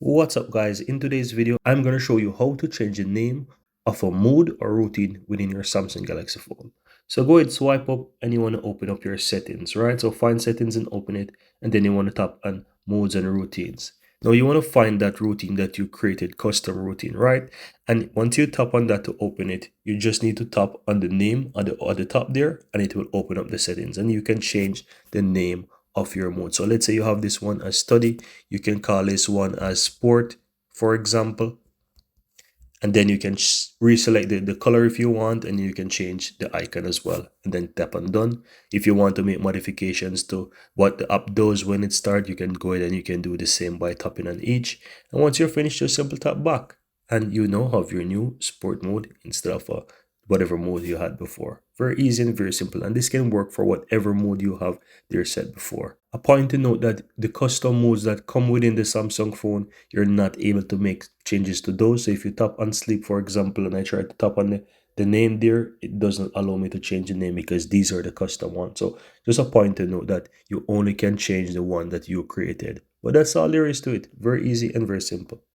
What's up guys, in today's video I'm going to show you how to change the name of a mode or routine within your Samsung Galaxy phone. So go ahead, swipe up, and you want to open up your settings, right? So find settings and open it, and then you want to tap on modes and routines. Now you want to find that routine that you created, custom routine, right? And once you tap on that to open it, you just need to tap on the name at the top there, and it will open up the settings, and you can change the name of your mode. So let's say you have this one as study, you can call this one as sport, for example, and then you can reselect the color if you want, and you can change the icon as well, and then tap on done. If you want to make modifications to what the app does when it starts, you can go ahead and you can do the same by tapping on each, and once you're finished, just simple tap back, and you now have your new sport mode instead of whatever mode you had before. Very easy and very simple, and this can work for whatever mode you have there set before. A point to note that the custom modes that come within the Samsung phone, you're not able to make changes to those. So if you tap on sleep, for example, and I try to tap on the name there, it doesn't allow me to change the name because these are the custom ones. So just a point to note that you only can change the one that you created. But that's all there is to it. Very easy and very simple.